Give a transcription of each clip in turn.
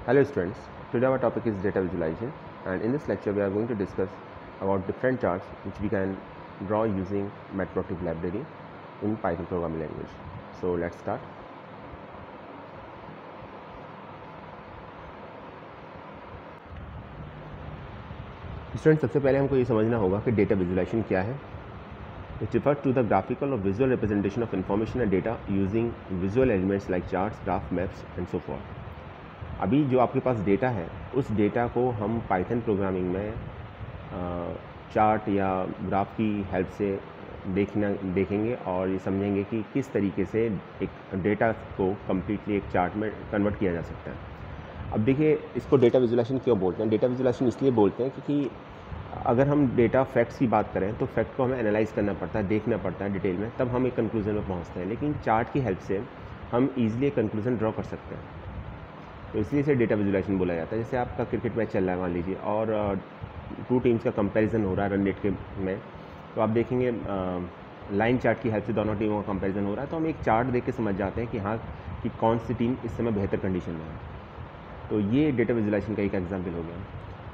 Hello students, today our topic is data visualization, and in this lecture we are going to discuss about different charts which we can draw using Matplotlib library in Python programming language. So let's start. Student सबसे पहले हमको ये समझना होगा कि data visualization क्या है. It refers to the graphical और visual representation of information and data using visual elements like charts, graph, maps and so forth. अभी जो आपके पास डेटा है उस डेटा को हम पाइथन प्रोग्रामिंग में चार्ट या ग्राफ की हेल्प से देखेंगे और ये समझेंगे कि किस तरीके से एक डेटा को कम्प्लीटली एक चार्ट में कन्वर्ट किया जा सकता है. अब देखिए, इसको डेटा विजुलाइजेशन क्यों बोलते हैं. डेटा विजुलाइजेशन इसलिए बोलते हैं क्योंकि अगर हम डेटा फैक्ट्स की बात करें तो फैक्ट को हमें एनालाइज करना पड़ता है, देखना पड़ता है डिटेल में, तब हम एक कंक्लूजन में पहुंचते हैं. लेकिन चार्ट की हेल्प से हम ईजिली एक कंक्लूजन ड्रॉ कर सकते हैं, तो इसलिए इसे डेटा विजुलाइजेशन बोला जाता है. जैसे आपका क्रिकेट मैच चल रहा है मान लीजिए और टू टीम्स का कंपैरिजन हो रहा है रन रेट के में, तो आप देखेंगे लाइन चार्ट की हेल्प से दोनों टीमों का कंपैरिजन हो रहा है, तो हम एक चार्ट देख के समझ जाते हैं कि हाँ कि कौन सी टीम इस समय बेहतर कंडीशन में है. तो ये डेटा विजुलाइजेशन का एक एग्जाम्पल हो गया.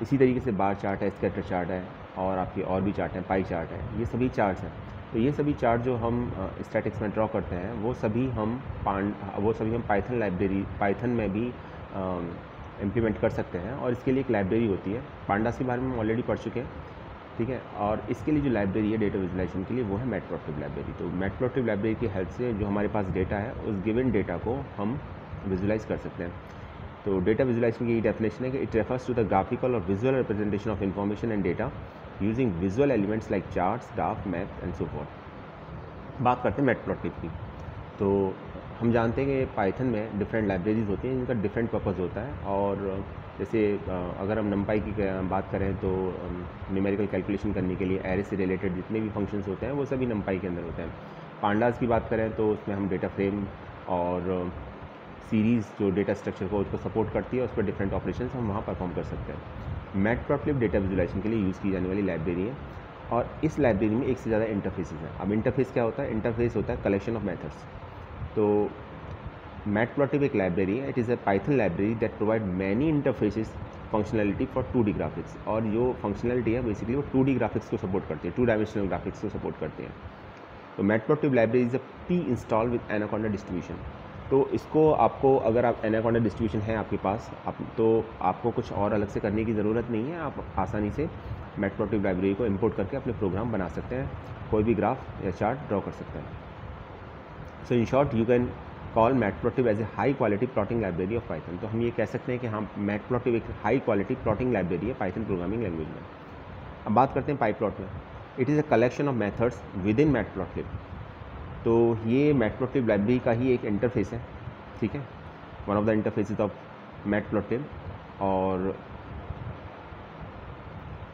इसी तरीके से बार चार्ट है, स्कैटर चार्ट है और आपकी और भी चार्ट हैं, पाई चार्ट है, ये सभी चार्ट्स हैं. तो ये सभी चार्ट जो हम स्टैटिक्स में ड्रॉ करते हैं वो सभी हम पाइथन लाइब्रेरी पाइथन में भी इम्प्लीमेंट कर सकते हैं. और इसके लिए एक लाइब्रेरी होती है, पांडास के बारे में हम ऑलरेडी पढ़ चुके हैं, ठीक है. और इसके लिए जो लाइब्रेरी है डेटा विजुलाइजेशन के लिए वो है मैटप्लॉटलिब लाइब्रेरी. तो मैटप्लॉटलिब लाइब्रेरी की हेल्प से जो हमारे पास डेटा है उस गिवन डेटा को हम विजुलाइज कर सकते हैं. तो डेटा विजुलाइजेशन की डेफिनेशन है कि it refers to the graphical और visual representation of information and data using visual elements like charts, graph, map and so forth. बात करते हैं मैटप्लॉटलिब की. तो हम जानते हैं कि पाइथन में डिफरेंट लाइब्रेरीज होती हैं जिनका डिफरेंट पर्पज़ होता है. और जैसे अगर हम नंपाई की बात करें तो न्यूमेरिकल कैलकुलेशन करने के लिए एरे से रिलेटेड जितने भी फंक्शंस होते हैं वो सभी नंपाई के अंदर होते हैं. पांडास की बात करें तो उसमें हम डेटा फ्रेम और सीरीज़ जो डेटा स्ट्रक्चर को उसको सपोर्ट करती है, उस पर डिफरेंट ऑपरेशंस हम वहाँ परफॉर्म कर सकते हैं. मैटप्लॉटलिब डेटा विजुलाइजेशन के लिए यूज़ की जाने वाली लाइब्रेरी है और इस लाइब्रेरी में एक से ज़्यादा इंटरफेसेस हैं. अब इंटरफेस क्या होता है? इंटरफेस होता है कलेक्शन ऑफ मेथड्स. तो मैटप्लॉटलिब एक लाइब्रेरी है. It is a Python library that provide many interfaces functionality for 2D graphics. और जो फंक्शनलिटी है बेसिकली वो 2D ग्राफिक्स को सपोर्ट करती है, 2 डायमेंशनल ग्राफिक्स को सपोर्ट करती है. तो matplotlib library is a pre install with anaconda distribution. तो इसको आपको, अगर आप एनाकोंडा डिस्ट्रीब्यूशन है आपके पास तो आपको कुछ और अलग से करने की ज़रूरत नहीं है. आप आसानी से मैटप्लॉटलिब लाइब्रेरी को इंपोर्ट करके अपने प्रोग्राम बना सकते हैं, कोई भी ग्राफ या चार्ट ड्रॉ कर सकते हैं. So in short you can call Matplotlib as a high quality plotting library of Python. तो हम ये कह सकते हैं कि हाँ, मैटप्लॉटलिब एक हाई क्वालिटी प्लॉटिंग लाइब्रेरी है पाइथन प्रोग्रामिंग लैंग्वेज में. अब बात करते हैं पाईप्लॉट में. It is a collection of methods with in matplotlib. तो ये मैटप्लॉटलिब लाइब्रेरी का ही एक इंटरफेस है, ठीक है, one of the interfaces of matplotlib. और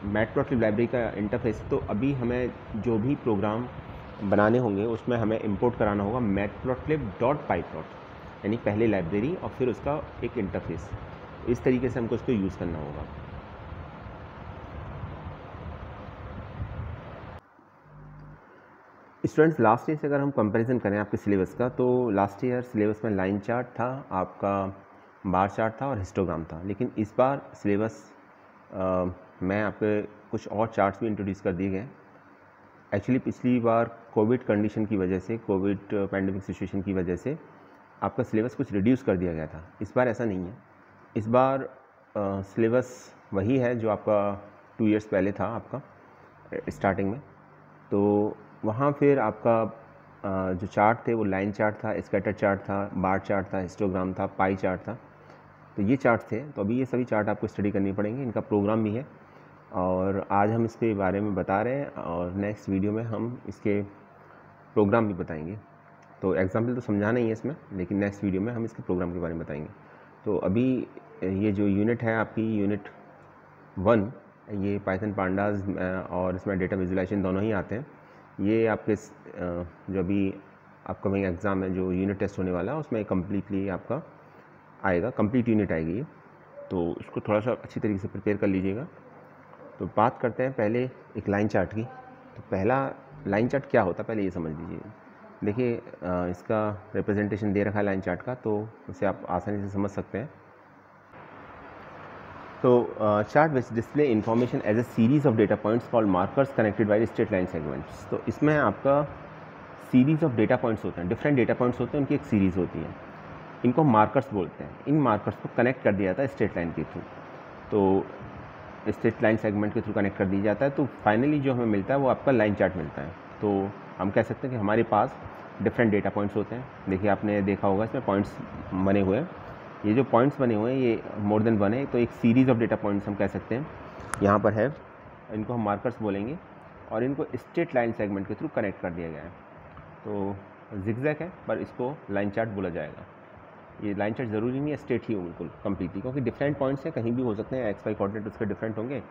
मैटप्लॉटलिब लाइब्रेरी का इंटरफेस, तो अभी हमें जो भी प्रोग्राम बनाने होंगे उसमें हमें इंपोर्ट कराना होगा matplotlib.pyplot, यानी पहले लाइब्रेरी और फिर उसका एक इंटरफेस. इस तरीके से हमको इसको यूज़ करना होगा. स्टूडेंट्स, लास्ट ईयर से अगर हम कंपैरिजन करें आपके सिलेबस का, तो लास्ट ईयर सिलेबस में लाइन चार्ट था, आपका बार चार्ट था और हिस्टोग्राम था. लेकिन इस बार सिलेबस में आपके कुछ और चार्ट्स भी इंट्रोड्यूस कर दिए गए. एक्चुअली पिछली बार कोविड कंडीशन की वजह से, कोविड पैंडेमिक सिचुएशन की वजह से आपका सिलेबस कुछ रिड्यूस कर दिया गया था. इस बार ऐसा नहीं है. इस बार सिलेबस वही है जो आपका 2 इयर्स पहले था आपका स्टार्टिंग में. तो वहाँ फिर आपका जो चार्ट थे वो लाइन चार्ट था, स्कैटर चार्ट था, बार चार्ट था, हिस्टोग्राम था, पाई चार्ट था. तो ये चार्ट थे. तो अभी ये सभी चार्ट आपको स्टडी करनी पड़ेंगे. इनका प्रोग्राम भी है और आज हम इसके बारे में बता रहे हैं और नेक्स्ट वीडियो में हम इसके प्रोग्राम भी बताएंगे. तो एग्जाम्पल तो समझाना ही है इसमें, लेकिन नेक्स्ट वीडियो में हम इसके प्रोग्राम के बारे में बताएंगे. तो अभी ये जो यूनिट है आपकी यूनिट 1, ये पाइथन पांडास और इसमें डेटा विजुलाइजेशन दोनों ही आते हैं. ये आपके जो अभी अपकमिंग एग्ज़ाम है, जो यूनिट टेस्ट होने वाला है, उसमें कम्प्लीटली आपका आएगा, कंप्लीट यूनिट आएगी ये. तो इसको थोड़ा सा अच्छी तरीके से प्रिपेयर कर लीजिएगा. तो बात करते हैं पहले एक लाइन चार्ट की. तो पहला लाइन चार्ट क्या होता है पहले ये समझ लीजिए. देखिए, इसका रिप्रेजेंटेशन दे रखा है लाइन चार्ट का, तो उसे आप आसानी से समझ सकते हैं. तो chart which display information as a series of data points called markers connected by straight line segments. तो इसमें आपका सीरीज ऑफ डेटा पॉइंट्स होते हैं, डिफरेंट डेटा पॉइंट्स होते हैं, उनकी एक सीरीज़ होती है, इनको मार्कर्स बोलते हैं। इन मार्कर्स को कनेक्ट कर दिया जाता है स्ट्रेट लाइन के थ्रू, तो स्ट्रेट लाइन सेगमेंट के थ्रू कनेक्ट कर दिया जाता है, तो फाइनली जो हमें मिलता है वो आपका लाइन चार्ट मिलता है। तो हम कह सकते हैं कि हमारे पास डिफरेंट डेटा पॉइंट्स होते हैं। देखिए आपने देखा होगा इसमें पॉइंट्स बने हुए हैं, ये जो पॉइंट्स बने हुए हैं ये मोर देन वन है, तो एक सीरीज़ ऑफ डेटा पॉइंट्स हम कह सकते हैं यहाँ पर है, इनको हम मार्कर्स बोलेंगे और इनको स्ट्रेट लाइन सेगमेंट के थ्रू कनेक्ट कर दिया गया है। तो जिगजैग है पर इसको लाइन चार्ट बोला जाएगा। ये लाइन चार्ट ज़रूरी नहीं है स्ट्रेट ही हो बिल्कुल कम्प्लीटली, क्योंकि डिफरेंट पॉइंट्स हैं, कहीं भी हो सकते हैं, एक्स वाई कोऑर्डिनेट उसके डिफरेंट होंगे,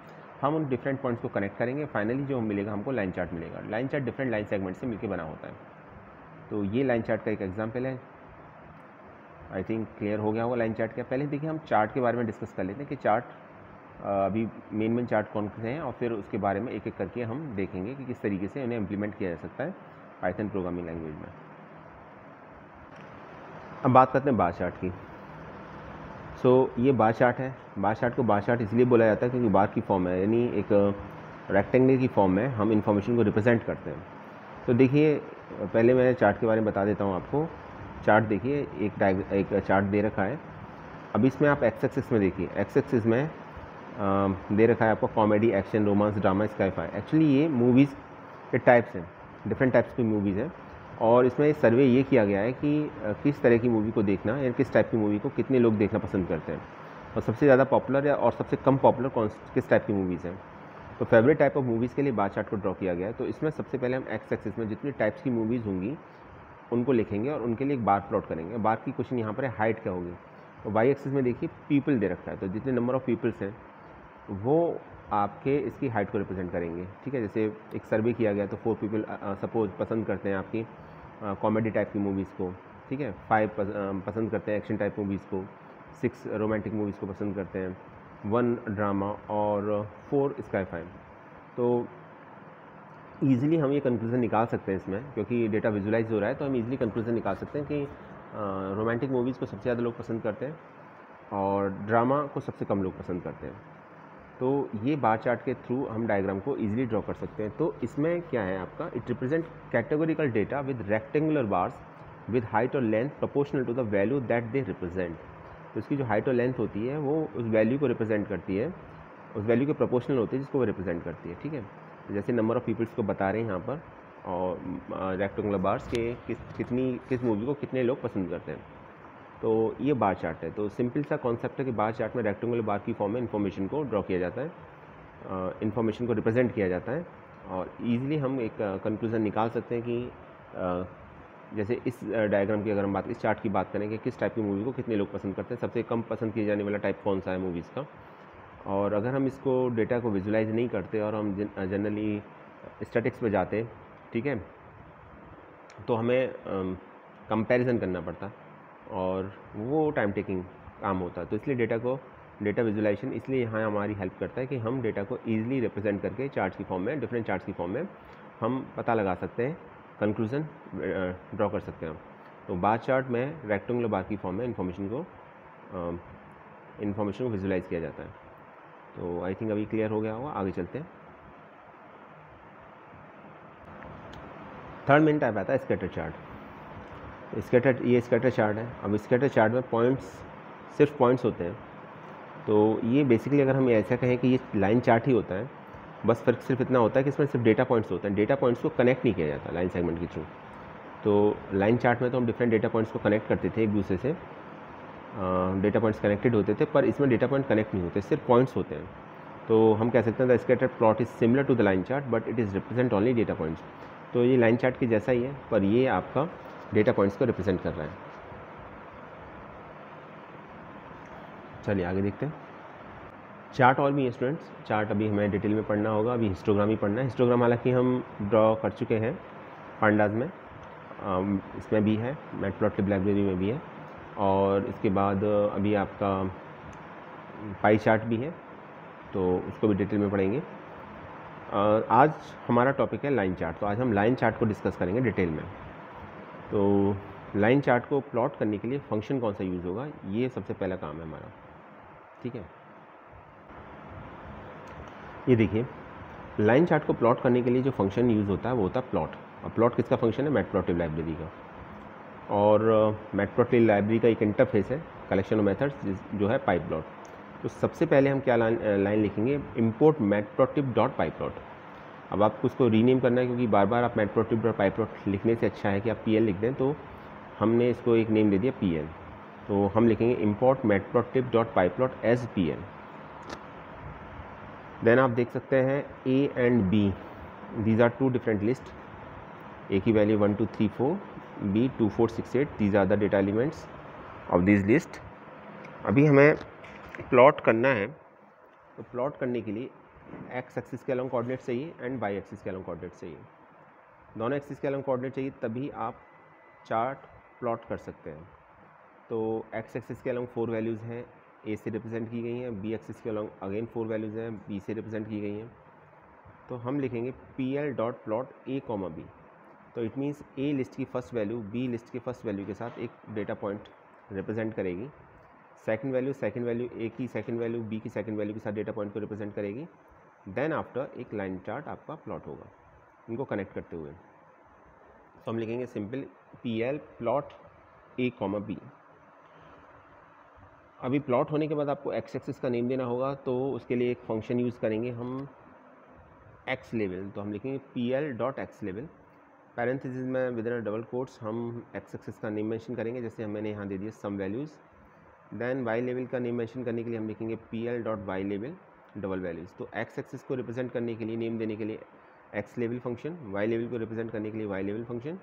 हम उन डिफरेंट पॉइंट्स को कनेक्ट करेंगे, फाइनली जो मिलेगा हमको लाइन चार्ट मिलेगा। Line chart different line segment से मिलकर बना होता है। तो ये लाइन चार्ट का एक एग्जाम्पल है। आई थिंक क्लियर हो गया होगा लाइन चार्ट क्या। पहले देखिए हम चार्ट के बारे में डिस्कस कर लेते हैं कि चार्ट अभी मेन चार्ट कौन से हैं, और फिर उसके बारे में एक एक करके हम देखेंगे कि किस तरीके से इन्हें इम्प्लीमेंट किया जा सकता है पाइथन प्रोग्रामिंग लैंग्वेज में। अब बात करते हैं बार चार्ट की। ये बार चार्ट है। बार चार्ट को बार चार्ट इसलिए बोला जाता है क्योंकि बार की फॉर्म है, यानी एक रेक्टेंगल की फॉर्म में हम इन्फॉर्मेशन को रिप्रेजेंट करते हैं। तो देखिए पहले मैं चार्ट के बारे में बता देता हूँ आपको। चार्ट देखिए एक चार्ट दे रखा है। अब इसमें आप एक्स एक्सिस में देखिए, एक्स एक्सिस में दे रखा है आपको comedy, action, romance, drama, sky-phi. Actually ये मूवीज़ के टाइप्स हैं, डिफरेंट टाइप्स की मूवीज़ हैं, और इसमें सर्वे ये किया गया है कि किस तरह की मूवी को देखना या किस टाइप की मूवी को कितने लोग देखना पसंद करते हैं, और सबसे ज़्यादा पॉपुलर और सबसे कम पॉपुलर किस टाइप की मूवीज़ हैं। तो फेवरेट टाइप ऑफ मूवीज़ के लिए बार चार्ट को ड्रॉ किया गया है। तो इसमें सबसे पहले हम एक्स एक्सिस में जितनी टाइप्स की मूवीज़ होंगी उनको लिखेंगे और उनके लिए एक बार प्लॉट करेंगे। बार की क्वेश्चन यहाँ पर है हाइट क्या होगी। तो वाई एक्सिस में देखिए पीपल दे रखा है, तो जितने नंबर ऑफ़ पीपल्स हैं वो आपके इसकी हाइट को रिप्रेजेंट करेंगे। ठीक है, जैसे एक सर्वे किया गया तो 4 पीपल सपोज पसंद करते हैं आपकी कॉमेडी टाइप की मूवीज़ को, ठीक है, 5 पसंद करते हैं एक्शन टाइप मूवीज़ को, 6 रोमांटिक मूवीज़ को पसंद करते हैं, 1 ड्रामा और 4 स्काई-फाई। तो ईज़िली हम ये कंक्लूज़न निकाल सकते हैं इसमें, क्योंकि डेटा विजुलाइज हो रहा है तो हम ईज़िली कंक्लूज़न निकाल सकते हैं कि रोमांटिक मूवीज़ को सबसे ज़्यादा लोग पसंद करते हैं और ड्रामा को सबसे कम लोग पसंद करते हैं। तो ये बार चार्ट के थ्रू हम डायग्राम को इजीली ड्रॉ कर सकते हैं। तो इसमें क्या है आपका, it represent categorical data with rectangular bars with height और length proportional to the value that they represent. तो इसकी जो हाइट और लेंथ होती है वो उस वैल्यू को रिप्रेजेंट करती है, उस वैल्यू के प्रोपोर्शनल होती है जिसको वो रिप्रेजेंट करती है। ठीक है, जैसे नंबर ऑफ़ पीपल्स को बता रहे हैं यहाँ पर, और रेक्टेंगुलर बार्स के किस मूवी को कितने लोग पसंद करते हैं। तो ये बार चार्ट है। तो सिंपल सा कॉन्सेप्ट है कि बार चार्ट में रेक्टेंगुलर बार की फॉर्म में इन्फॉर्मेशन को ड्रॉ किया जाता है, इन्फॉर्मेशन को रिप्रेजेंट किया जाता है, और ईज़िली हम एक कंक्लूज़न निकाल सकते हैं कि जैसे इस डायग्राम की अगर हम इस चार्ट की बात करें कि किस टाइप की मूवी को कितने लोग पसंद करते हैं, सबसे कम पसंद किया जाने वाला टाइप कौन सा है मूवीज़ का। और अगर हम इसको डेटा को विजुलाइज नहीं करते और हम जनरली स्टैटिक्स पे जाते, ठीक है, तो हमें कंपैरिजन करना पड़ता और वो टाइम टेकिंग काम होता है। तो इसलिए डेटा विजुलाइजेशन इसलिए यहाँ हमारी हेल्प करता है कि हम डेटा को ईजिली रिप्रेजेंट करके चार्ट्स की फॉर्म में, डिफरेंट चार्ट्स की फॉर्म में हम पता लगा सकते हैं, कंक्लूज़न ड्रॉ कर सकते हैं। तो बार चार्ट में रेक्टेंगुलर बार की फॉर्म में इन्फॉर्मेशन को विजुलाइज किया जाता है। तो आई थिंक अभी क्लियर हो गया होगा, आगे चलते हैं। थर्ड मेन टाइप आता है स्कैटर चार्ट। ये स्कैटर चार्ट है। अब स्कैटर चार्ट में सिर्फ पॉइंट्स होते हैं। तो ये बेसिकली अगर हम ऐसा कहें कि ये लाइन चार्ट ही होता है, बस फ़र्क सिर्फ इतना होता है कि इसमें सिर्फ डेटा पॉइंट्स होते हैं, डेटा पॉइंट्स को कनेक्ट नहीं किया जाता लाइन सेगमेंट के थ्रू। तो लाइन चार्ट में तो हम डिफरेंट डेटा पॉइंट्स को कनेक्ट करते थे एक दूसरे से, डेटा पॉइंट्स कनेक्टेड होते थे, पर इसमें डेटा पॉइंट कनेक्ट नहीं होते, सिर्फ पॉइंट्स होते हैं। तो हम कह सकते हैं the scatter plot is similar to the line chart but it is represent only data points. तो ये लाइन चार्ट के जैसा ही है, पर ये आपका डेटा पॉइंट्स को रिप्रेजेंट कर रहा है। चलिए आगे देखते हैं। चार्ट और भी है स्टूडेंट्स, चार्ट अभी हमें डिटेल में पढ़ना होगा, अभी हिस्टोग्राम ही पढ़ना है। हिस्टोग्राम हालांकि हम ड्रॉ कर चुके हैं पांडाज में, इसमें भी है, मैटप्लॉटलिब लाइब्रेरी में भी है, और इसके बाद अभी आपका पाई चार्ट भी है, तो उसको भी डिटेल में पढ़ेंगे। आज हमारा टॉपिक है लाइन चार्ट। तो आज हम लाइन चार्ट को डिस्कस करेंगे डिटेल में। तो लाइन चार्ट को प्लॉट करने के लिए फंक्शन कौन सा यूज़ होगा, ये सबसे पहला काम है हमारा। ठीक है, ये देखिए, लाइन चार्ट को प्लॉट करने के लिए जो फंक्शन यूज़ होता है वो होता है प्लॉट। और प्लॉट किसका फंक्शन है? मैटप्लॉटलिब लाइब्रेरी का। और मैटप्लॉटलिब लाइब्रेरी का एक इंटरफेस है कलेक्शन ऑफ मेथड्स जो है पाईप्लॉट। तो सबसे पहले हम क्या लाइन लिखेंगे? Import matplotlib dot pyplot. अब आपको उसको रीनेम करना है क्योंकि बार बार आप मैटप्लॉटलिब डॉट पाईप्लॉट लिखने से अच्छा है कि आप PL लिख दें, तो हमने इसको एक नेम दे दिया PL। तो हम लिखेंगे import matplotlib dot pyplot as PL। Then आप देख सकते हैं A and B, these are two different list. A की value 1 2 3 4, B 2 4 6 8, these are the data elements of this list. अभी हमें प्लॉट करना है, तो प्लॉट करने के लिए एक्स एक्सिस के अलॉन्ग कोऑर्डिनेट चाहिए एंड वाई एक्सिस के अलॉन्ग कोऑर्डिनेट चाहिए। दोनों एक्सिस के अलॉन्ग कोऑर्डिनेट चाहिए, तभी आप चार्ट प्लॉट कर सकते हैं। तो एक्स एक्सिस के अलॉन्ग 4 वैल्यूज़ हैं, A से रिप्रेजेंट की गई हैं। B एक्सिस के अलॉन्ग अगेन 4 वैल्यूज़ हैं, B से रिप्रेजेंट की गई हैं। तो हम लिखेंगे PL dot plot A, B। तो इट मीन्स A लिस्ट की फर्स्ट वैल्यू B लिस्ट की फर्स्ट वैल्यू के साथ एक डेटा पॉइंट रिप्रेजेंट करेगी। सेकंड वैल्यू A की सेकंड वैल्यू B की सेकंड वैल्यू के साथ डेटा पॉइंट को रिप्रेजेंट करेगी। देन आफ्टर एक लाइन चार्ट आपका प्लॉट होगा इनको कनेक्ट करते हुए। तो हम लिखेंगे simple PL plot A, B। अभी प्लॉट होने के बाद आपको एक्स एक्सिस का नेम देना होगा, तो उसके लिए एक फंक्शन यूज़ करेंगे हम एक्स लेवल। तो हम लिखेंगे PL dot x level, parenthesis में विद इन डबल कोट्स हम एक्स एक्सिस का नेम मेंशन करेंगे, जैसे मैंने यहाँ दे दिया सम वैल्यूज़। देन वाई लेवल का नेम मेंशन करने के लिए हम लिखेंगे PL dot Y level double values. तो एक्स एक्सिस को रिप्रेजेंट करने के लिए, नेम देने के लिए x level function, Y level को रिप्रेजेंट करने के लिए वाई लेवल फंक्शन।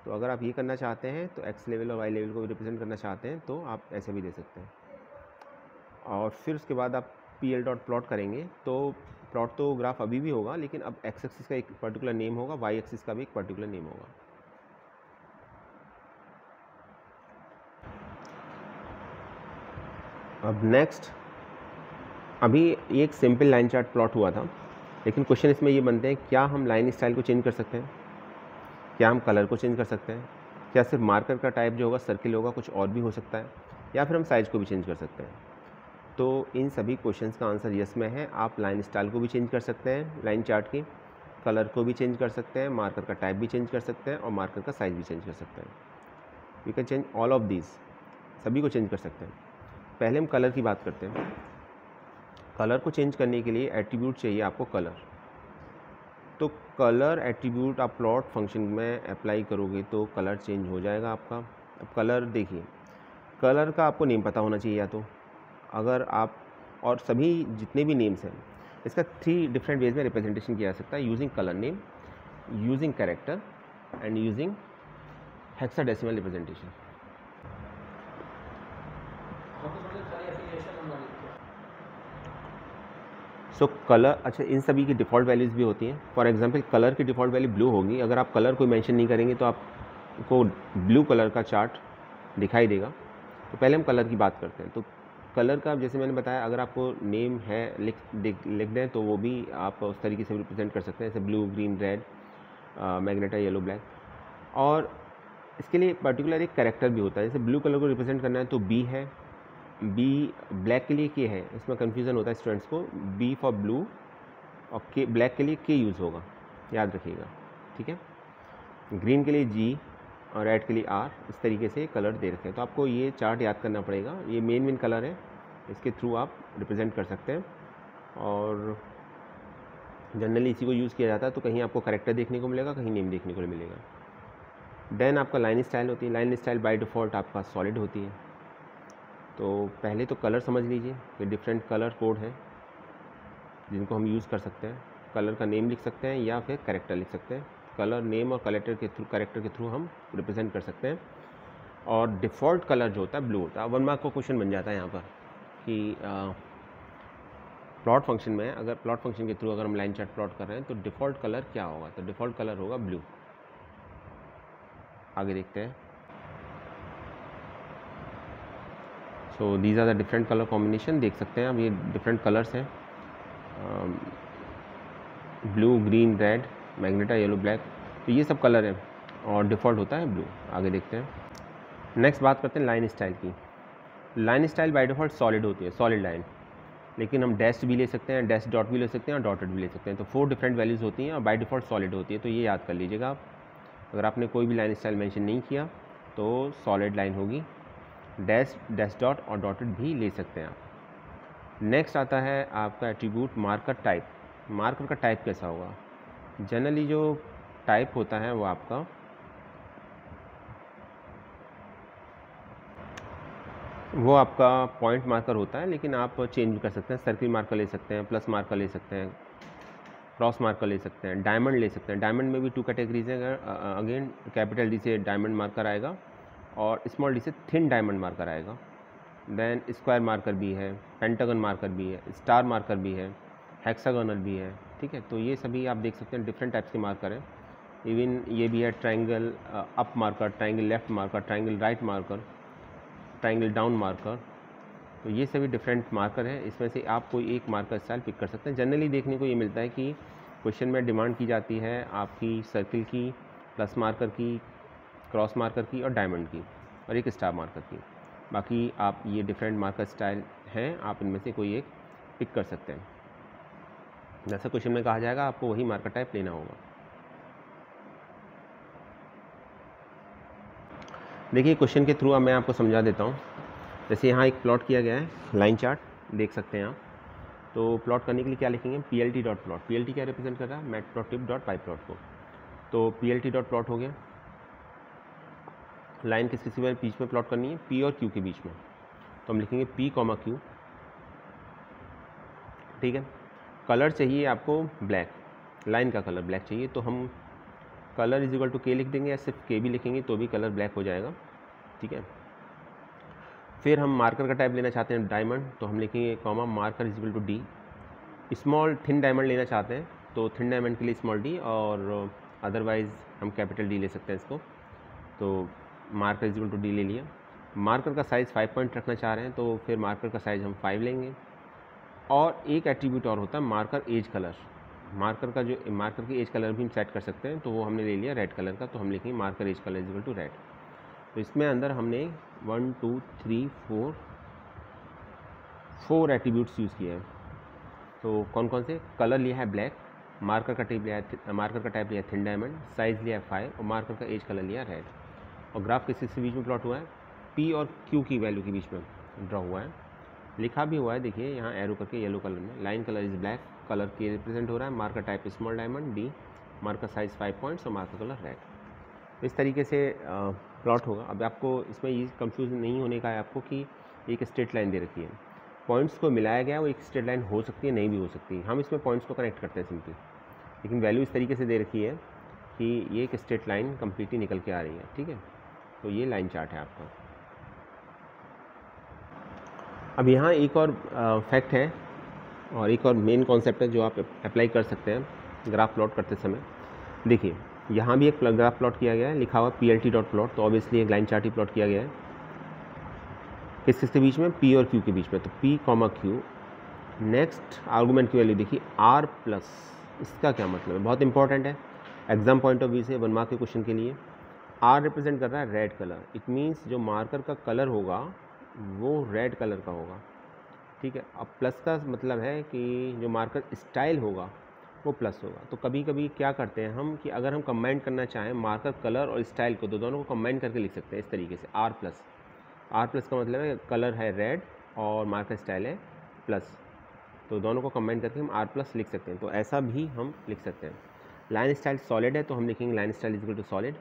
तो अगर आप ये करना चाहते हैं, तो एक्स लेवल और वाई लेवल को रिप्रेजेंट करना चाहते हैं, तो आप ऐसे भी दे सकते हैं। और फिर उसके बाद आप PL डॉट प्लॉट करेंगे, तो प्लॉट तो ग्राफ अभी भी होगा, लेकिन अब एक्स एक्सिस का एक पर्टिकुलर नेम होगा, वाई एक्सिस का भी एक पर्टिकुलर नेम होगा। अब नेक्स्ट, अभी एक सिंपल लाइन चार्ट प्लॉट हुआ था, लेकिन क्वेश्चन इसमें ये बनते हैं, क्या हम लाइन स्टाइल को चेंज कर सकते हैं? क्या हम कलर को चेंज कर सकते हैं? क्या सिर्फ मार्कर का टाइप जो होगा सर्किल होगा, कुछ और भी हो सकता है? या फिर हम साइज़ को भी चेंज कर सकते हैं? तो इन सभी क्वेश्चंस का आंसर यस में है। आप लाइन स्टाइल को भी चेंज कर सकते हैं, लाइन चार्ट की कलर को भी चेंज कर सकते हैं, मार्कर का टाइप भी चेंज कर सकते हैं, और मार्कर का साइज़ भी चेंज कर सकते हैं। You can change all of these, सभी को चेंज कर सकते हैं। पहले हम कलर की बात करते हैं। कलर को चेंज करने के लिए एट्रीब्यूट चाहिए आपको कलर। तो कलर एट्रीब्यूट आप प्लॉट फंक्शन में अप्लाई करोगे तो कलर चेंज हो जाएगा आपका। अब कलर देखिए, कलर का आपको नेम पता होना चाहिए, या तो अगर आप, और सभी जितने भी नेम्स हैं इसका 3 डिफरेंट वेज में रिप्रेजेंटेशन किया जा सकता है, using colour name, using character and using hexadecimal representation. So colour, अच्छा, इन सभी की डिफ़ॉल्ट वैल्यूज़ भी होती हैं। फॉर एग्जांपल कलर की डिफ़ॉल्ट वैल्यू ब्लू होगी। अगर आप कलर को मेंशन नहीं करेंगे तो आपको ब्लू कलर का चार्ट दिखाई देगा। तो पहले हम कलर की बात करते हैं। तो कलर का, जैसे मैंने बताया, अगर आपको नेम है लिख दें तो वो भी आप उस तरीके से रिप्रेजेंट कर सकते हैं, जैसे blue, green, red, magenta, yellow, black. और इसके लिए पर्टिकुलर एक कैरेक्टर भी होता है। जैसे ब्लू कलर को रिप्रेजेंट करना है तो B है, B ब्लैक के लिए K है। इसमें कन्फ्यूज़न होता है स्टूडेंट्स को, B फॉर ब्लू और K, ब्लैक के लिए K यूज़ होगा, याद रखिएगा, ठीक है। ग्रीन के लिए G और रेड के लिए R, इस तरीके से कलर दे रखे हैं। तो आपको ये चार्ट याद करना पड़ेगा। ये मेन कलर है, इसके थ्रू आप रिप्रेजेंट कर सकते हैं। और जनरली इसी को यूज़ किया जाता है। तो कहीं आपको कैरेक्टर देखने को मिलेगा, कहीं नेम देखने को मिलेगा। देन आपका लाइन स्टाइल होती है। लाइन स्टाइल बाय डिफ़ॉल्ट आपका सॉलिड होती है। तो पहले तो कलर समझ लीजिए कि डिफरेंट कलर कोड हैं जिनको हम यूज़ कर सकते हैं। कलर का नेम लिख सकते हैं या फिर कैरेक्टर लिख सकते हैं। कलर नेम और कैरेक्टर के थ्रू हम रिप्रेजेंट कर सकते हैं। और डिफ़ॉल्ट कलर जो होता है ब्लू होता है। 1 मार्क का क्वेश्चन बन जाता है यहाँ पर कि प्लॉट फंक्शन में, अगर प्लॉट फंक्शन के थ्रू अगर हम लाइन चार्ट प्लॉट कर रहे हैं तो डिफ़ॉल्ट कलर क्या होगा? तो डिफ़ॉल्ट कलर होगा ब्लू। आगे देखते हैं। So these are the different colour combination. देख सकते हैं अब ये डिफरेंट कलर्स हैं, blue, green, red, magenta, yellow, black. तो ये सब कलर हैं और डिफ़ॉल्ट होता है ब्लू। आगे देखते हैं। नेक्स्ट बात करते हैं लाइन स्टाइल की। Line style by default solid होती है, सॉलिड लाइन। लेकिन हम डैश भी ले सकते हैं, डैश डॉट भी ले सकते हैं और डॉटेड भी ले सकते हैं। तो 4 डिफरेंट वैल्यूज़ होती हैं और बाय डिफ़ॉल्ट सॉलिड होती है, तो ये याद कर लीजिएगा आप। अगर आपने कोई भी लाइन स्टाइल मेंशन नहीं किया तो सॉलिड लाइन होगी। डैश, डैश डॉट और डॉटेड भी ले सकते हैं आप। नेक्स्ट आता है आपका एट्रीब्यूट मार्कर टाइप। मार्कर का टाइप कैसा होगा? जनरली जो टाइप होता है वो आपका पॉइंट मार्कर होता है, लेकिन आप चेंज भी कर सकते हैं। सर्किल मार्कर ले सकते हैं, प्लस मार्कर ले सकते हैं, क्रॉस मार्कर ले सकते हैं, डायमंड ले सकते हैं। डायमंड में भी 2 कैटेगरीज हैं। अगेन कैपिटल डी से डायमंड मार्कर आएगा और स्मॉल डी से थिन डायमंड मार्कर आएगा। देन स्क्वायर मार्कर भी है, पेंटागन मार्कर भी है, स्टार मार्कर भी है, हेक्सागोनल भी है। ठीक है, तो ये सभी आप देख सकते हैं डिफरेंट टाइप्स के मार्कर हैं। इवन ये भी है triangle up marker, triangle left marker, triangle right marker, triangle down marker. तो ये सभी डिफरेंट मार्कर हैं। इसमें से आप कोई एक मार्कर स्टाइल पिक कर सकते हैं। जनरली देखने को ये मिलता है कि क्वेश्चन में डिमांड की जाती है आपकी सर्किल की, प्लस मार्कर की, क्रॉस मार्कर की और डायमंड की और एक स्टार मार्कर की। बाकी आप ये डिफरेंट मार्कर स्टाइल हैं, आप इनमें से कोई एक पिक कर सकते हैं। जैसा क्वेश्चन में कहा जाएगा आपको वही मार्कर टाइप लेना होगा। देखिए क्वेश्चन के थ्रू अब मैं आपको समझा देता हूँ। जैसे यहाँ एक प्लॉट किया गया है, लाइन चार्ट देख सकते हैं आप। तो प्लॉट करने के लिए क्या लिखेंगे? PLT dot plot. PLT क्या रिप्रेजेंट कर रहा है? मैटप्लॉटलिब डॉट पाईप्लॉट को। तो PLT डॉट प्लॉट हो गया। लाइन किस बीच में प्लॉट करनी है? P और Q के बीच में। तो हम लिखेंगे P, Q। ठीक है। कलर चाहिए आपको ब्लैक, लाइन का कलर ब्लैक चाहिए, तो हम colour is equal to K लिख देंगे या सिर्फ K भी लिखेंगे तो भी कलर ब्लैक हो जाएगा। ठीक है। फिर हम मार्कर का टाइप लेना चाहते हैं डायमंड, तो हम लिखेंगे comma marker is equal to D। Small thin diamond लेना चाहते हैं तो थिन डायमंड के लिए स्मॉल d, और अदरवाइज़ हम कैपिटल D ले सकते हैं इसको। तो marker is equal to D ले लिया। मार्कर का साइज़ 5 पॉइंट रखना चाह रहे हैं तो फिर मार्कर का साइज़ हम 5 लेंगे। और एक एट्रीब्यूट और होता है मार्कर एज कलर। मार्कर की एज कलर भी हम सेट कर सकते हैं, तो वो हमने ले लिया रेड कलर का, तो हम लिखेंगे marker edge colour is equal to red. तो इसमें अंदर हमने 1 2 3 4 एट्रीब्यूट्स यूज़ किए हैं। तो कौन कौन से? कलर लिया है ब्लैक, मार्कर का टाइप लिया है थिन डायमंड, साइज़ लिया है 5 और मार्कर का एज कलर लिया है रेड। और ग्राफ किसके बीच में प्लॉट हुआ है? P और Q की वैल्यू के बीच में ड्रॉ हुआ है। लिखा भी हुआ है, देखिए यहाँ एरो करके येलो कलर में। Line colour is black, colour के रिप्रेजेंट हो रहा है। Marker type small diamond D, marker size 5 points और मार्कर कलर रेड। इस तरीके से प्लॉट होगा। अब आपको इसमें ये कंफ्यूज नहीं होने का है आपको कि एक स्ट्रेट लाइन दे रखी है, पॉइंट्स को मिलाया गया, वो एक स्ट्रेट लाइन हो सकती है, नहीं भी हो सकती। हम इसमें पॉइंट्स को कनेक्ट करते हैं सिंपली, लेकिन वैल्यू इस तरीके से दे रखी है कि ये एक स्ट्रेट लाइन कम्प्लीटली निकल के आ रही है। ठीक है, तो ये लाइन चार्ट है आपका। अब यहाँ एक और फैक्ट है और एक और मेन कॉन्सेप्ट है जो आप अप्लाई कर सकते हैं ग्राफ प्लॉट करते समय। देखिए यहाँ भी एक ग्राफ प्लॉट किया गया है, लिखा हुआ PLT डॉट प्लॉट, तो ऑब्वियसली एक लाइन चार्ट ही प्लॉट किया गया है। किसके बीच में? P और Q के बीच में। तो P, Q। नेक्स्ट आर्गूमेंट की वैल्यू देखिए R प्लस। इसका क्या मतलब है? बहुत इंपॉर्टेंट है एग्जाम पॉइंट ऑफ व्यू से, 1 मार्क के क्वेश्चन के लिए। R रिप्रेजेंट कर रहा है रेड कलर। इट मीन्स जो मार्कर का कलर होगा वो रेड कलर का होगा। ठीक है। अब प्लस का मतलब है कि जो मार्कर स्टाइल होगा वो प्लस होगा। तो कभी कभी क्या करते हैं हम कि अगर हम कंबाइन करना चाहें मार्कर कलर और स्टाइल को, तो दोनों को कंबाइन करके लिख सकते हैं इस तरीके से R प्लस। R प्लस का मतलब है कलर है रेड और मार्कर स्टाइल है प्लस, तो दोनों को कंबाइन करके हम R प्लस लिख सकते हैं। तो ऐसा भी हम लिख सकते हैं। लाइन स्टाइल सॉलिड है तो हम लिखेंगे line style is equal to solid.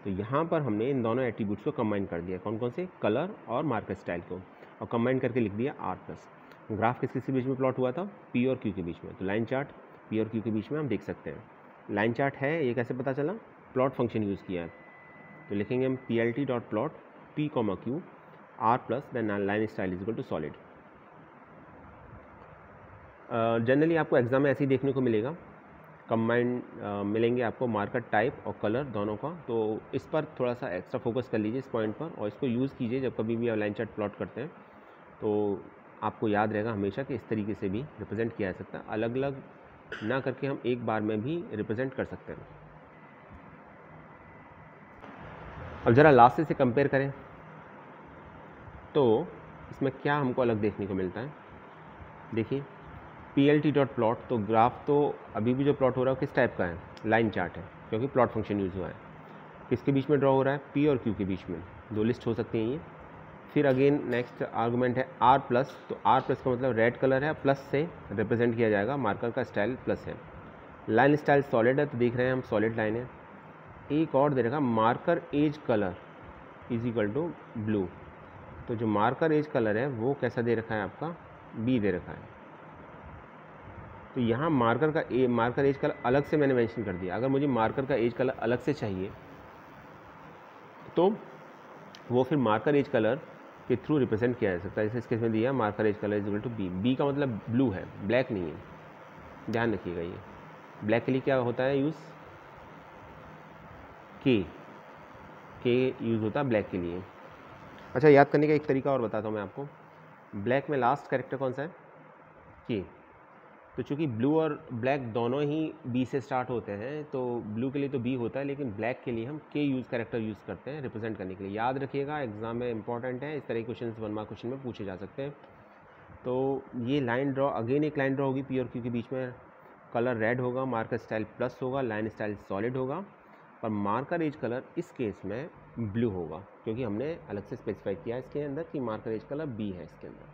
तो यहाँ पर हमने इन दोनों एट्रीब्यूट्स को कंबाइन कर दिया, कौन कौन से? कलर और मार्कर स्टाइल को, और कंबाइन करके लिख दिया R प्लस। ग्राफ किसके बीच में प्लॉट हुआ था? P और Q के बीच में। तो लाइन चार्ट P और Q के बीच में हम देख सकते हैं। लाइन चार्ट है, ये कैसे पता चला? प्लॉट फंक्शन यूज़ किया है। तो लिखेंगे हम PLT dot plot P, Q, R plus then line style is equal to solid. Generally आपको एग्जाम में ऐसे ही देखने को मिलेगा, कंबाइंड मिलेंगे आपको मार्कर टाइप और कलर दोनों का। तो इस पर थोड़ा सा एक्स्ट्रा फोकस कर लीजिए इस पॉइंट पर, और इसको यूज़ कीजिए जब कभी भी लाइन चार्ट प्लॉट करते हैं, तो आपको याद रहेगा हमेशा कि इस तरीके से भी रिप्रेजेंट किया जा सकता है। अलग अलग ना करके हम एक बार में भी रिप्रेजेंट कर सकते हैं। अब ज़रा लास्ट से कंपेयर करें तो इसमें क्या हमको अलग देखने को मिलता है। देखिए PLT डॉट प्लॉट, तो ग्राफ तो अभी भी जो प्लॉट हो रहा है किस टाइप का है, लाइन चार्ट है, क्योंकि प्लॉट फंक्शन यूज़ हुआ है। किसके बीच में ड्रॉ हो रहा है, P और Q के बीच में, दो लिस्ट हो सकती हैं ये। फिर अगेन नेक्स्ट आर्गुमेंट है R प्लस, तो R प्लस का मतलब रेड कलर है, प्लस से रिप्रेजेंट किया जाएगा, मार्कर का स्टाइल प्लस है। लाइन स्टाइल सॉलिड है, तो देख रहे हैं हम सॉलिड लाइन है। एक और दे रखा marker edge colour is equal to blue, तो जो मार्कर एज कलर है वो कैसा दे रखा है आपका, B दे रखा है। तो यहाँ मार्कर एज कलर अलग से मैंने मेंशन कर दिया। अगर मुझे मार्कर का एज कलर अलग से चाहिए तो वो फिर मार्कर एज कलर के थ्रू रिप्रेजेंट किया जा सकता है। जैसे इस केस में दिया marker edge colour is equal to B, B का मतलब ब्लू है, ब्लैक नहीं है, ध्यान रखिएगा। ये ब्लैक के लिए क्या होता है यूज़, के यूज़ होता है ब्लैक के लिए। अच्छा, याद करने का एक तरीका और बताता हूँ मैं आपको। ब्लैक में लास्ट कैरेक्टर कौन सा है, के। तो चूँकि ब्लू और ब्लैक दोनों ही B से स्टार्ट होते हैं, तो ब्लू के लिए तो B होता है, लेकिन ब्लैक के लिए हम के कैरेक्टर यूज़ करते हैं रिप्रेजेंट करने के लिए। याद रखिएगा, एग्जाम में इंपॉर्टेंट है, इस तरह के क्वेश्चन 1 मार्क क्वेश्चन में पूछे जा सकते हैं। तो ये लाइन ड्रॉ, अगेन एक लाइन ड्रॉ होगी P और Q के बीच में, कलर रेड होगा, मार्कर स्टाइल प्लस होगा, लाइन स्टाइल सॉलिड होगा, और मार्कर एज कलर इस केस में ब्लू होगा, क्योंकि हमने अलग से स्पेसिफाई किया है इसके अंदर कि मार्कर एज कलर B है इसके अंदर।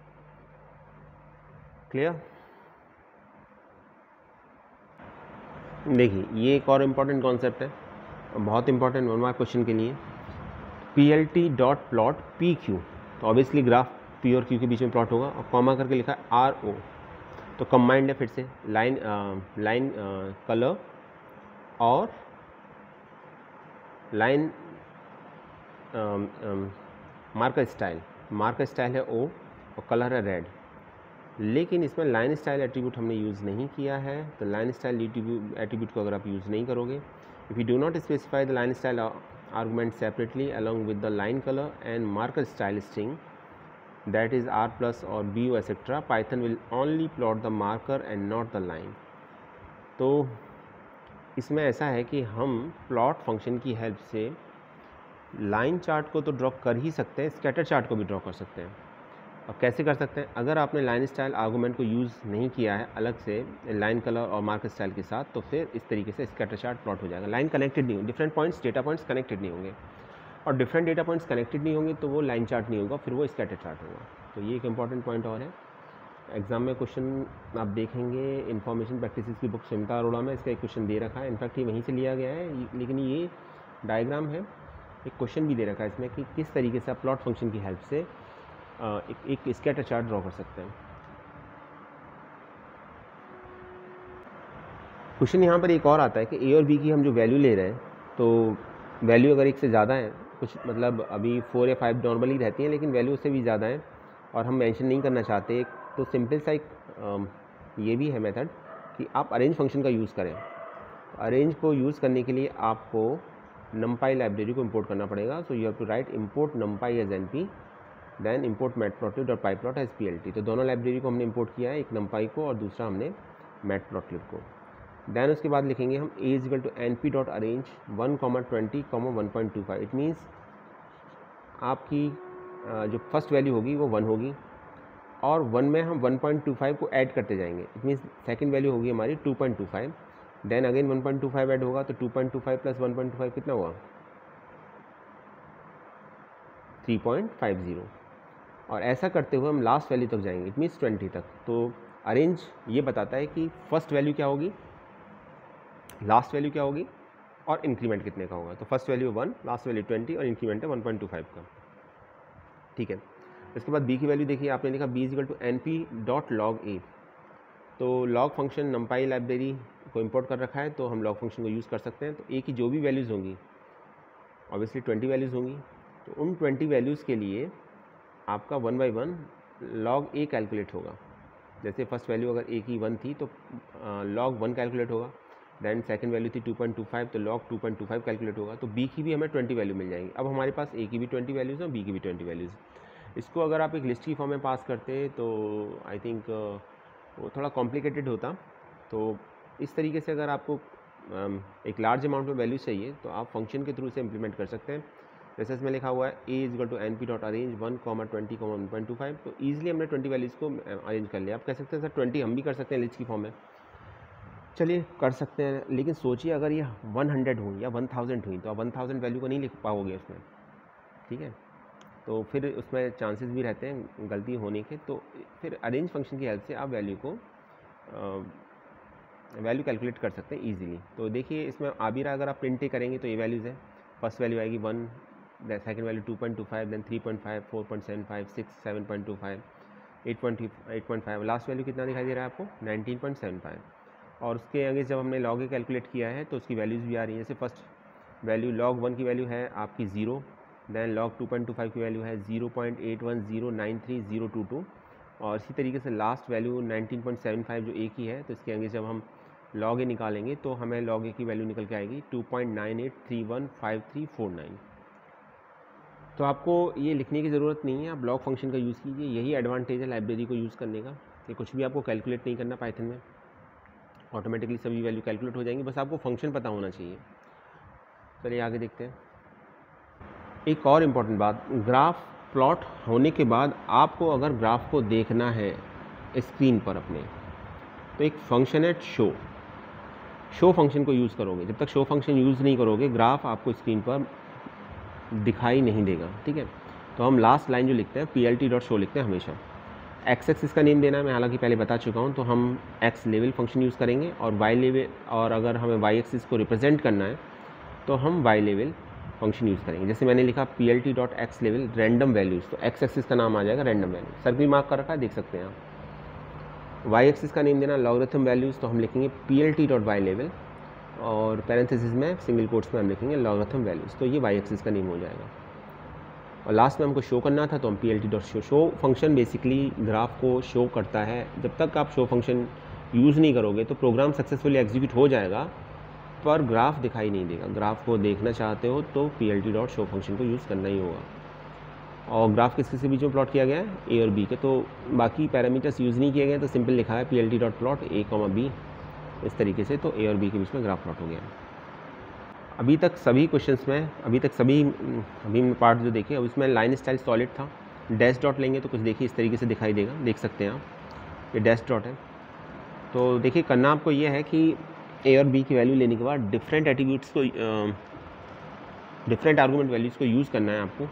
क्लियर। देखिए ये एक और इम्पॉर्टेंट कॉन्सेप्ट है, बहुत इंपॉर्टेंट 1 मार्क क्वेश्चन के लिए। PLT डॉट प्लॉट PQ, तो ऑब्वियसली ग्राफ P और Q के बीच में प्लॉट होगा, और कॉमा करके लिखा है RO, तो कंबाइंड है फिर से लाइन कलर और लाइन मार्कर स्टाइल है O और कलर है रेड। लेकिन इसमें लाइन स्टाइल एट्रीब्यूट हमने यूज़ नहीं किया है, तो लाइन स्टाइल एट्रीब्यूट को अगर आप यूज़ नहीं करोगे, if you do not specify the line style argument separately along with the line colour and marker style string that is R plus or BU etc, Python will only plot the marker and not the line। तो इसमें ऐसा है कि हम plot function की help से line chart को तो ड्रॉ कर ही सकते हैं, स्कैटर चार्ट को भी ड्रॉ कर सकते हैं। और कैसे कर सकते हैं, अगर आपने लाइन स्टाइल आर्गुमेंट को यूज़ नहीं किया है अलग से लाइन कलर और मार्कर स्टाइल के साथ, तो फिर इस तरीके से स्कैटर चार्ट प्लॉट हो जाएगा। लाइन कनेक्टेड नहीं होगी, different points data points connected नहीं होंगे, और डिफरेंट डेटा पॉइंट्स कनेक्टेड नहीं होंगे तो वो लाइन चार्ट नहीं होगा, फिर वो स्कैटर चार्ट होगा। तो ये एक इंपॉर्टेंट पॉइंट और है। एग्जाम में क्वेश्चन आप देखेंगे, इन्फॉर्मेशन प्रैक्टिसेस की बुक सुमिता अरोड़ा में इसका एक क्वेश्चन दे रखा है, इनफैक्ट ये वहीं से लिया गया है, लेकिन ये डायग्राम है, एक क्वेश्चन भी दे रखा है इसमें कि किस तरीके से आप प्लॉट फंक्शन की हेल्प से एक स्कैटर चार्ट ड्रॉ कर सकते हैं। क्वेश्चन यहाँ पर एक और आता है कि A और B की हम जो वैल्यू ले रहे हैं, तो वैल्यू अगर एक से ज़्यादा है, कुछ मतलब अभी 4 या 5 नॉर्मली रहती हैं, लेकिन वैल्यू उससे भी ज़्यादा है और हम मेंशन नहीं करना चाहते, तो सिंपल सा एक ये भी है मेथड कि आप अरेंज फंक्शन का यूज़ करें। अरेंज को यूज़ करने के लिए आपको numpy लाइब्रेरी को इंपोर्ट करना पड़ेगा। So you have to write import numpy as np, then import matplotlib.pyplot as plt। तो दोनों लाइब्रेरी को हमने इंपोर्ट किया है, एक numpy को और दूसरा हमने matplotlib को। देन उसके बाद लिखेंगे हम a is equal to np.arrange 1,20, 1.25। It means आपकी जो फर्स्ट वैल्यू होगी वो 1 होगी, और 1 में हम 1.25 को ऐड करते जाएंगे। इट मीन्स सेकेंड वैल्यू होगी हमारी 2.25, देन अगेन 1.25 ऐड होगा, तो 2.25 प्लस 1.25 कितना हुआ, 3.50। और ऐसा करते हुए हम लास्ट वैल्यू तक जाएंगे, इट मीन्स 20 तक। तो अरेंज ये बताता है कि फर्स्ट वैल्यू क्या होगी, लास्ट वैल्यू क्या होगी, और इंक्रीमेंट कितने का होगा। तो फर्स्ट वैल्यू 1, लास्ट वैल्यू 20 और इंक्रीमेंट है 1.25 का। ठीक है, इसके बाद b की वैल्यू देखिए, आपने लिखा b is equal to np.log a। तो लॉग फंक्शन numpy लाइब्रेरी को इंपोर्ट कर रखा है, तो हम लॉग फंक्शन को यूज़ कर सकते हैं। तो a की जो भी वैल्यूज़ होंगी, ऑब्वियसली 20 वैल्यूज़ होंगी, तो उन 20 वैल्यूज़ के लिए आपका 1 बाई 1 log a कैलकुलेट होगा। जैसे फर्स्ट वैल्यू अगर a की 1 थी तो log 1 कैलकुलेट होगा, दैन सेकंड वैल्यू थी 2.25 तो log 2.25 कैलकुलेट होगा। तो b की भी हमें 20 वैल्यू मिल जाएंगी। अब हमारे पास a की भी 20 वैल्यूज़ और b की भी 20 वैल्यूज़। इसको अगर आप एक लिस्ट की फॉर्म में पास करते तो आई थिंक वो थोड़ा कॉम्प्लिकेटेड होता। तो इस तरीके से अगर आपको एक लार्ज अमाउंट में वैल्यू चाहिए तो आप फंक्शन के थ्रू से इम्प्लीमेंट कर सकते हैं। जैसे इसमें लिखा हुआ है A is equal to N P dot arange 1,20,1.25, तो ईजिली हमने 20 वैल्यूज़ को अरेंज कर लिया। आप कह सकते हैं सर 20 हम भी कर सकते हैं लिस्ट की फॉर्म में, चलिए कर सकते हैं, लेकिन सोचिए अगर ये 100 हुई या 1000 हुई तो आप 1000 वैल्यू को नहीं लिख पाओगे उसमें, ठीक है, तो फिर उसमें चांसेस भी रहते हैं गलती होने के। तो फिर अरेंज फंक्शन की हेल्प से आप वैल्यू को वैल्यू कैलकुलेट कर सकते हैं ईजिली। तो देखिए इसमें आ भी रहा, अगर आप प्रिंट करेंगे तो ये वैल्यूज़ है, फर्स्ट वैल्यू आएगी 1, second value 2.25, then 3.5, 4.75, 6, 7.25, 8.5, last value कितना दिखाई दे रहा है आपको 19.75। और उसके आगे जब हमने log a कैलकुलेट किया है तो उसकी वैल्यूज़ भी आ रही है। जैसे फर्स्ट वैल्यू log 1 की वैल्यू है आपकी 0, देन log 2.25 की वैल्यू है 0.81093022, और इसी तरीके से लास्ट वैल्यू 19.75 जो एक ही है, तो इसके आगे जब हम log a निकालेंगे तो हमें log a की वैल्यू निकल के आएगी 2.98315349। तो आपको ये लिखने की ज़रूरत नहीं है, आप log फंक्शन का यूज़ कीजिए, यही एडवांटेज है लाइब्रेरी को यूज़ करने का कि कुछ भी आपको कैलकुलेट नहीं करना पाइथन में, ऑटोमेटिकली सभी वैल्यू कैलकुलेट हो जाएंगी, बस आपको फंक्शन पता होना चाहिए। चलिए आगे देखते हैं। एक और इम्पॉर्टेंट बात, ग्राफ प्लॉट होने के बाद आपको अगर ग्राफ को देखना है स्क्रीन पर अपने, तो एक फंक्शन है शो फंक्शन को यूज़ करोगे। जब तक शो फंक्शन यूज़ नहीं करोगे ग्राफ आपको स्क्रीन पर दिखाई नहीं देगा, ठीक है। तो हम लास्ट लाइन जो लिखते हैं plt.show लिखते हैं हमेशा। एक्स एक्सिस का नेम देना है, मैं हालांकि पहले बता चुका हूँ, तो हम एक्स लेवल फंक्शन यूज़ करेंगे, और वाई लेवल, और अगर हमें वाई एक्सिस को रिप्रेजेंट करना है तो हम वाई लेवल फंक्शन यूज़ करेंगे। जैसे मैंने लिखा plt.x लेवल रैंडम वैल्यूज़, तो एक्स एक्सिस का नाम आ जाएगा रैंडम वैल्यू, सर्किल मार्क कर रखा है, देख सकते हैं आप। वाई एक्सिस का नेम देना लॉगरिथम वैल्यूज़, तो हम लिखेंगे plt.y लेवल, और पैरेंथेसिस में सिंगल कोट्स में हम लिखेंगे लॉगरिथम वैल्यूज़, तो ये वाई एक्सिस का नेम हो जाएगा। और लास्ट में हमको शो करना था तो हम plt.show, show function basically graph को शो करता है। जब तक आप शो फंक्शन यूज़ नहीं करोगे तो प्रोग्राम सक्सेसफुली एग्जीक्यूट हो जाएगा पर ग्राफ दिखाई नहीं देगा। ग्राफ को देखना चाहते हो तो plt.show फंक्शन को यूज़ करना ही होगा। और ग्राफ किस किस के बीच में प्लॉट किया गया है, ए और बी के, तो बाकी पैरामीटर्स यूज़ नहीं किए गए, तो सिंपल लिखा है plt.plot a, b, इस तरीके से, तो ए और बी के बीच में ग्राफ प्लॉट हो गया। अभी तक सभी क्वेश्चंस में, अभी पार्ट जो देखे, अब इसमें लाइन स्टाइल सॉलिड था, डैश डॉट लेंगे तो कुछ देखिए इस तरीके से दिखाई देगा, देख सकते हैं आप, ये डैश डॉट है। तो देखिए करना आपको ये है कि ए और बी की वैल्यू लेने के बाद डिफरेंट एट्रीब्यूट्स को, डिफरेंट आर्गूमेंट वैल्यूज़ को यूज़ करना है आपको,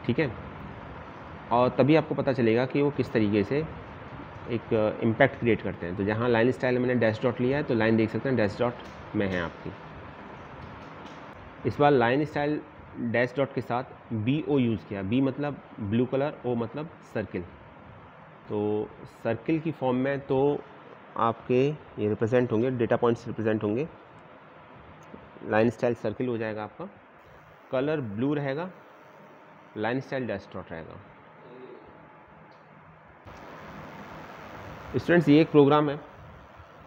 ठीक है, और तभी आपको पता चलेगा कि वो किस तरीके से एक इम्पैक्ट क्रिएट करते हैं। तो जहाँ लाइन स्टाइल मैंने डैश डॉट लिया है तो लाइन देख सकते हैं डैश डॉट में है आपकी। इस बार लाइन स्टाइल डैश डॉट के साथ BO यूज़ किया, B मतलब ब्लू कलर, O मतलब सर्किल। तो सर्किल की फॉर्म में तो आपके ये रिप्रेजेंट होंगे, डेटा पॉइंट्स रिप्रेजेंट होंगे, लाइन स्टाइल सर्किल हो जाएगा आपका, कलर ब्लू रहेगा, लाइन स्टाइल डैश डॉट रहेगा। स्टूडेंट्स ये एक प्रोग्राम है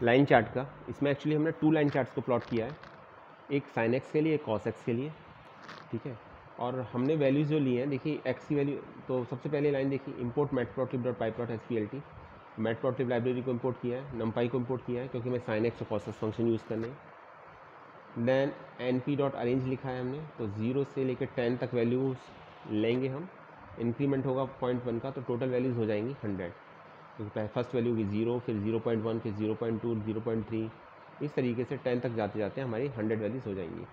लाइन चार्ट का, इसमें एक्चुअली हमने 2 लाइन चार्ट्स को प्लॉट किया है, एक साइन एक्स के लिए, एक कॉस एक्स के लिए, ठीक है। और हमने वैल्यूज़ जो ली हैं, देखिए एक्स की वैल्यू, तो सबसे पहले लाइन देखिए, इंपोर्ट matplotlib.pyplot.splt, मैटप्लॉटलिब लाइब्रेरी को इंपोर्ट किया है, numpy को इंपोर्ट किया है क्योंकि मैं साइन एक्स और कॉस एक्स फंक्शन यूज़ करने। देन np.arrange लिखा है हमने, तो 0 से लेकर 10 तक वैल्यूज़ लेंगे हम, इंक्रीमेंट होगा 0.1 का, तो टोटल वैल्यूज़ हो जाएंगी 100, क्योंकि फर्स्ट वैल्यू होगी 0, फिर 0.1, फिर 0.2, 0.3, इस तरीके से 10 तक जाते जाते हमारी 100 वैल्यूज़ हो जाएंगी।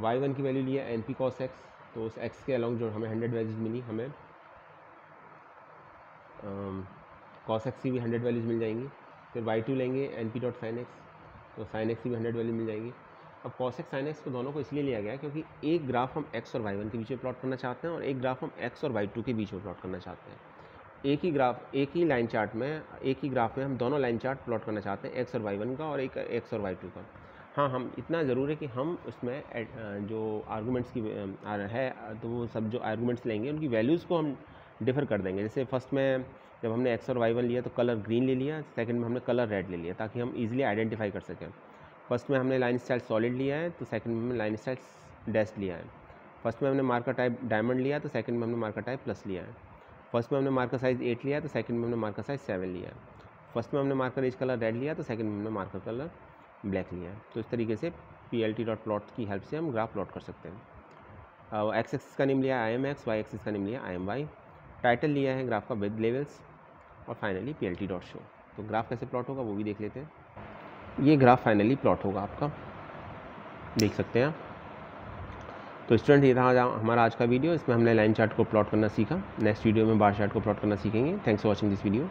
y1 की वैल्यू लिया np cos x, तो उस x के अलॉन्ग जो हमें 100 वैल्यूज़ मिली, हमें cos x की भी 100 वैल्यूज़ मिल जाएंगी। फिर y2 लेंगे np.sin x, तो sin x की भी 100 वैल्यू मिल जाएगी। अब cos x sin x को दोनों को इसलिए लिया गया है क्योंकि एक ग्राफ हम x और y1 के बीच में प्लॉट करना चाहते हैं और एक ग्राफ हम x और y2 के बीच में प्लॉट करना चाहते हैं। एक ही ग्राफ, एक ही लाइन चार्ट में, एक ही ग्राफ में हम दोनों लाइन चार्ट प्लॉट करना चाहते हैं, x और y1 का और एक x और y2 का। हाँ, हम इतना ज़रूर है कि हम उसमें जो आर्गूमेंट्स की है, तो वो सब जो आर्गूमेंट्स लेंगे उनकी वैल्यूज़ को हम डिफ़र कर देंगे। जैसे फर्स्ट में जब हमने x और y1 लिया तो कलर ग्रीन ले लिया, सेकंड में हमने कलर रेड ले लिया ताकि हम इजीली आइडेंटिफाई कर सकें। फर्स्ट में हमने लाइन स्टाइल सॉलिड लिया है तो सेकंड में हमने लाइन स्टाइल डैश लिया है। फर्स्ट में हमने मार्कर टाइप डायमंड लिया तो सेकंड में हमने मार्कर टाइप प्लस लिया है। फर्स्ट में हमने मार्कर साइज़ 8 लिया तो सेकंड में हमने मार्कर साइज़ 7 लिया है। फर्स्ट में हमने मार्कर एज कलर रेड लिया तो सेकंड में हमने मार्कर कलर ब्लैक लिया है। तो इस तरीके से plt.plot की हेल्प से हम ग्राफ प्लॉट कर सकते हैं। एक्स एक्सिस का नेम लिया है IMX, वाई एक्सिस का नेम लिया है IMY, टाइटल लिया है ग्राफ का विद लेवल्स, और फाइनली PLT डॉट शो। तो ग्राफ कैसे प्लॉट होगा वो भी देख लेते हैं। ये ग्राफ फाइनली प्लॉट होगा आपका, देख सकते हैं आप। तो स्टूडेंट ये था हमारा आज का वीडियो, इसमें हमने लाइन चार्ट को प्लॉट करना सीखा। नेक्स्ट वीडियो में बार चार्ट को प्लॉट करना सीखेंगे। Thanks for watching this video.